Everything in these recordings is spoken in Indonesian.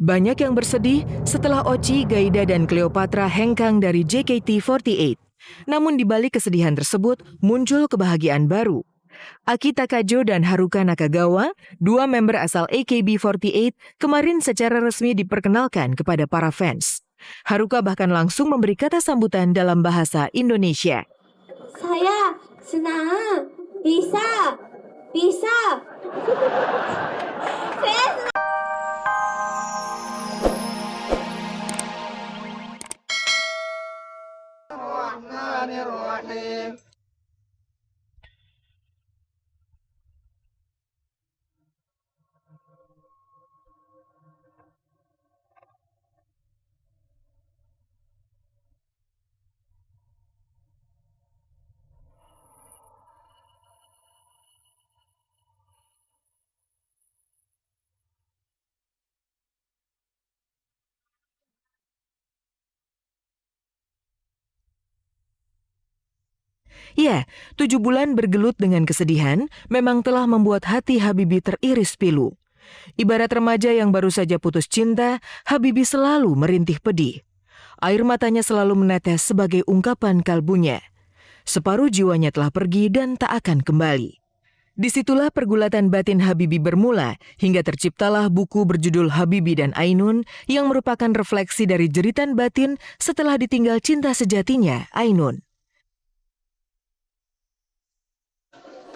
Banyak yang bersedih setelah Ochi, Gaida, dan Cleopatra hengkang dari JKT48. Namun di balik kesedihan tersebut muncul kebahagiaan baru. Aki Takajo dan Haruka Nakagawa, dua member asal AKB48, kemarin secara resmi diperkenalkan kepada para fans. Haruka bahkan langsung memberi kata sambutan dalam bahasa Indonesia. Saya senang bisa. Saya senang. Ya, 7 bulan bergelut dengan kesedihan memang telah membuat hati Habibie teriris pilu. Ibarat remaja yang baru saja putus cinta, Habibie selalu merintih pedih. Air matanya selalu menetes sebagai ungkapan kalbunya. Separuh jiwanya telah pergi dan tak akan kembali. Disitulah pergulatan batin Habibie bermula hingga terciptalah buku berjudul Habibie dan Ainun yang merupakan refleksi dari jeritan batin setelah ditinggal cinta sejatinya, Ainun.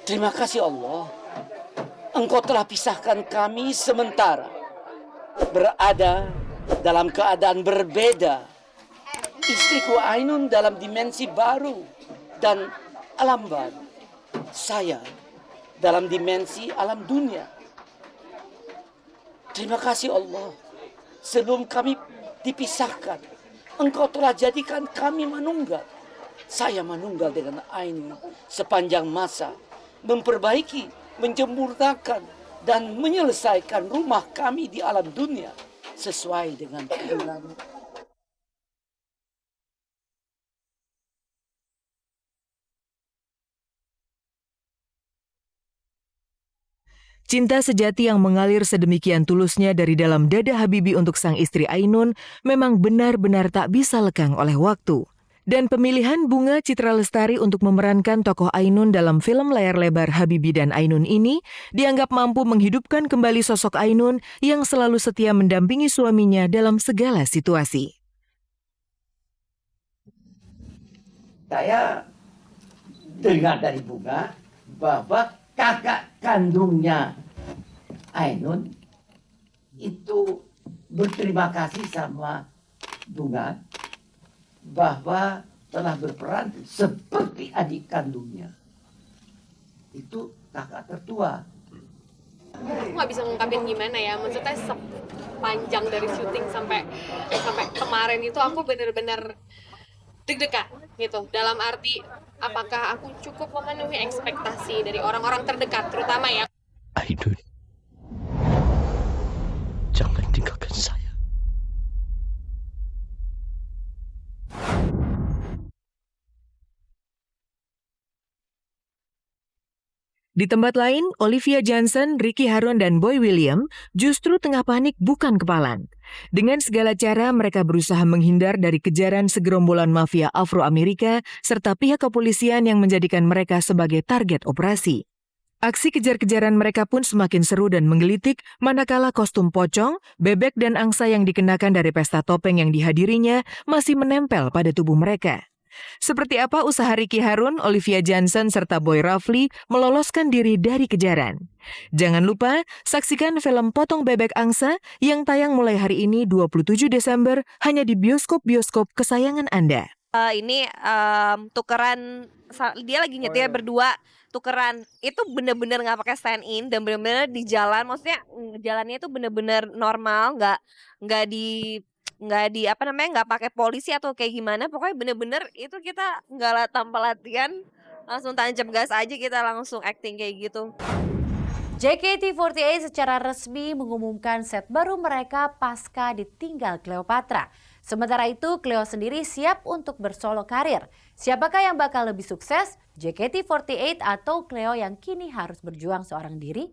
Terima kasih Allah, Engkau telah pisahkan kami sementara, berada dalam keadaan berbeda. Istriku Ainun dalam dimensi baru dan alam baru. Saya dalam dimensi alam dunia. Terima kasih Allah, sebelum kami dipisahkan, Engkau telah jadikan kami manunggal. Saya manunggal dengan Ainun sepanjang masa, memperbaiki, menyempurnakan, dan menyelesaikan rumah kami di alam dunia sesuai dengan keinginan. Cinta sejati yang mengalir sedemikian tulusnya dari dalam dada Habibie untuk sang istri Ainun memang benar-benar tak bisa lekang oleh waktu. Dan pemilihan Bunga Citra Lestari untuk memerankan tokoh Ainun dalam film layar lebar Habibie dan Ainun ini dianggap mampu menghidupkan kembali sosok Ainun yang selalu setia mendampingi suaminya dalam segala situasi. Saya dengar dari Bunga bahwa kakak kandungnya Ainun itu berterima kasih sama Bunga bahwa telah berperan seperti adik kandungnya. Itu kakak tertua. Aku nggak bisa ngungkapin gimana ya, maksudnya sepanjang dari syuting sampai kemarin itu aku bener-bener deg-degan gitu. Dalam arti, apakah aku cukup memenuhi ekspektasi dari orang-orang terdekat, terutama ya. Ainun, jangan tinggalkan saya. Di tempat lain, Olivia Johnson, Ricky Harun, dan Boy William justru tengah panik bukan kepalang. Dengan segala cara, mereka berusaha menghindar dari kejaran segerombolan mafia Afro-Amerika serta pihak kepolisian yang menjadikan mereka sebagai target operasi. Aksi kejar-kejaran mereka pun semakin seru dan menggelitik manakala kostum pocong, bebek, dan angsa yang dikenakan dari pesta topeng yang dihadirinya masih menempel pada tubuh mereka. Seperti apa usaha Ricky Harun, Olivia Johnson, serta Boy Rafli meloloskan diri dari kejaran? Jangan lupa saksikan film Potong Bebek Angsa yang tayang mulai hari ini 27 Desember hanya di bioskop-bioskop kesayangan Anda. Ini tukeran, dia lagi nyetir berdua, tukeran itu bener-bener nggak pakai stand in dan bener-bener di jalan, maksudnya jalannya itu bener-bener normal, nggak di nggak pakai polisi atau kayak gimana, pokoknya bener-bener itu kita nggak tanpa latihan, langsung tancap gas aja, kita langsung acting kayak gitu. JKT48 secara resmi mengumumkan set baru mereka pasca ditinggal Cleopatra. Sementara itu, Cleo sendiri siap untuk bersolo karir. Siapakah yang bakal lebih sukses? JKT48 atau Cleo yang kini harus berjuang seorang diri?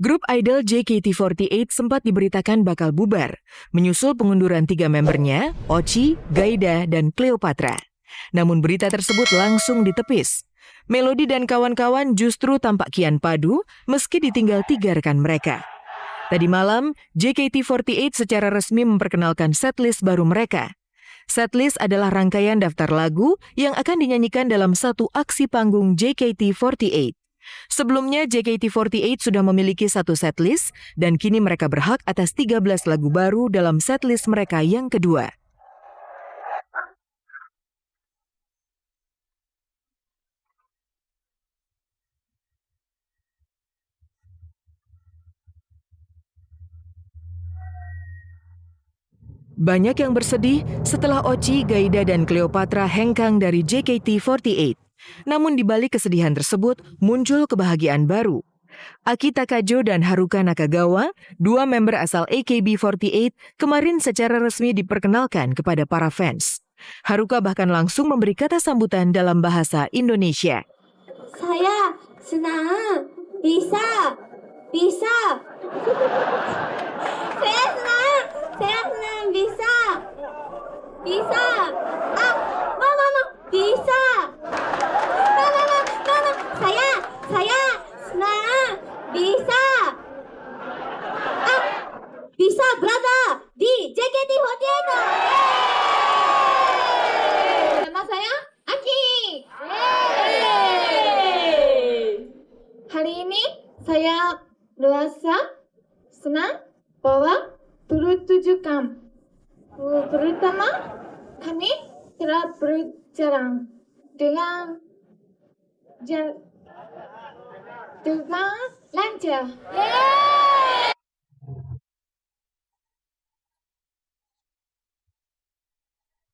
Grup idol JKT48 sempat diberitakan bakal bubar, menyusul pengunduran 3 membernya, Ochi, Gaida, dan Cleopatra. Namun berita tersebut langsung ditepis. Melody dan kawan-kawan justru tampak kian padu meski ditinggal 3 rekan mereka. Tadi malam, JKT48 secara resmi memperkenalkan setlist baru mereka. Setlist adalah rangkaian daftar lagu yang akan dinyanyikan dalam satu aksi panggung JKT48. Sebelumnya, JKT48 sudah memiliki satu setlist dan kini mereka berhak atas 13 lagu baru dalam setlist mereka yang kedua. Banyak yang bersedih setelah Ochi, Gaida, dan Cleopatra hengkang dari JKT48. Namun di balik kesedihan tersebut muncul kebahagiaan baru. Aki Takajo dan Haruka Nakagawa, 2 member asal AKB48, kemarin secara resmi diperkenalkan kepada para fans. Haruka bahkan langsung memberi kata sambutan dalam bahasa Indonesia. Saya senang bisa. Saya senang bisa. Mama, bisa. Mama, saya senang bisa. Bisa berada di JKT48. Nama saya Aki. Hari ini saya merasa senang bahwa turut tunjukkan. Terutama kami telah berjalan dengan lancar.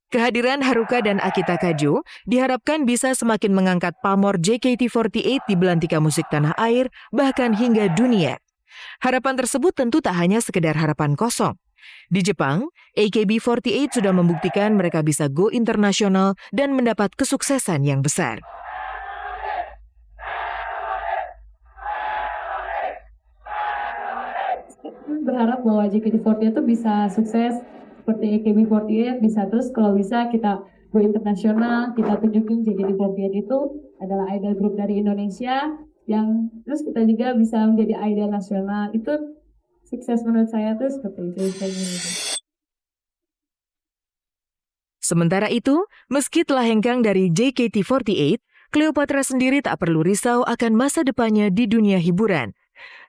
Kehadiran Haruka dan Aki Takajo diharapkan bisa semakin mengangkat pamor JKT48 di belantika musik tanah air, bahkan hingga dunia. Harapan tersebut tentu tak hanya sekedar harapan kosong. Di Jepang, AKB48 sudah membuktikan mereka bisa go internasional dan mendapat kesuksesan yang besar. Berharap bahwa JKT48 itu bisa sukses seperti AKB48, bisa terus kalau bisa kita go internasional, kita tunjukin JKT48 itu adalah idol grup dari Indonesia yang terus kita juga bisa menjadi idol nasional. Itu sukses menurut saya tuh seperti itu. Sementara itu, meski telah hengkang dari JKT48, Cleopatra sendiri tak perlu risau akan masa depannya di dunia hiburan.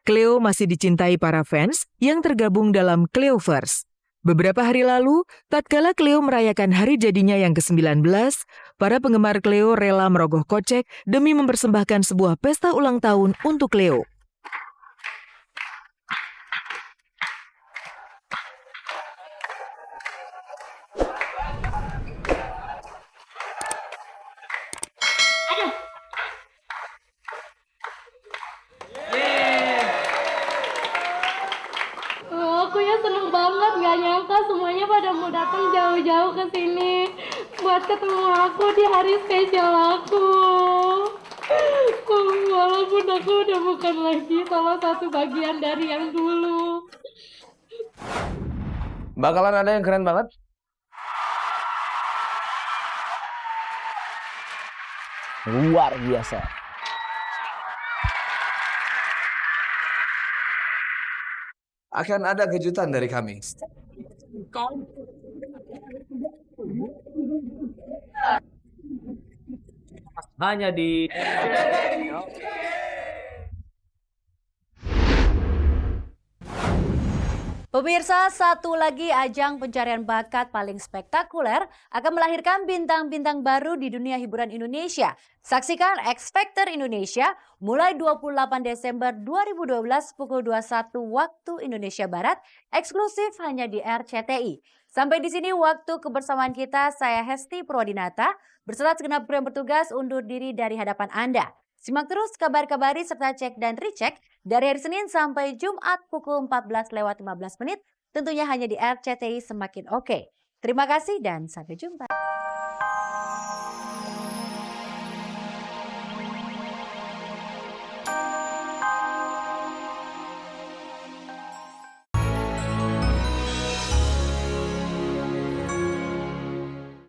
Cleo masih dicintai para fans yang tergabung dalam Cleoverse. Beberapa hari lalu, tatkala Cleo merayakan hari jadinya yang ke-19, para penggemar Cleo rela merogoh kocek demi mempersembahkan sebuah pesta ulang tahun untuk Cleo. Aku ya seneng banget, gak nyangka semuanya pada mau datang jauh-jauh ke sini buat ketemu aku di hari spesial aku. Walaupun aku udah bukan lagi salah satu bagian dari yang dulu. Bakalan ada yang keren banget. Luar biasa. Akan ada kejutan dari kami. Hanya di Pemirsa, satu lagi ajang pencarian bakat paling spektakuler akan melahirkan bintang-bintang baru di dunia hiburan Indonesia. Saksikan X Factor Indonesia mulai 28 Desember 2012 pukul 21 waktu Indonesia Barat, eksklusif hanya di RCTI. Sampai di sini waktu kebersamaan kita, saya Hesti Purwadinata, berserta segenap kru yang bertugas undur diri dari hadapan Anda. Simak terus kabar-kabari serta cek dan recheck dari hari Senin sampai Jumat pukul 14:15, tentunya hanya di RCTI Semakin Oke. Terima kasih dan sampai jumpa.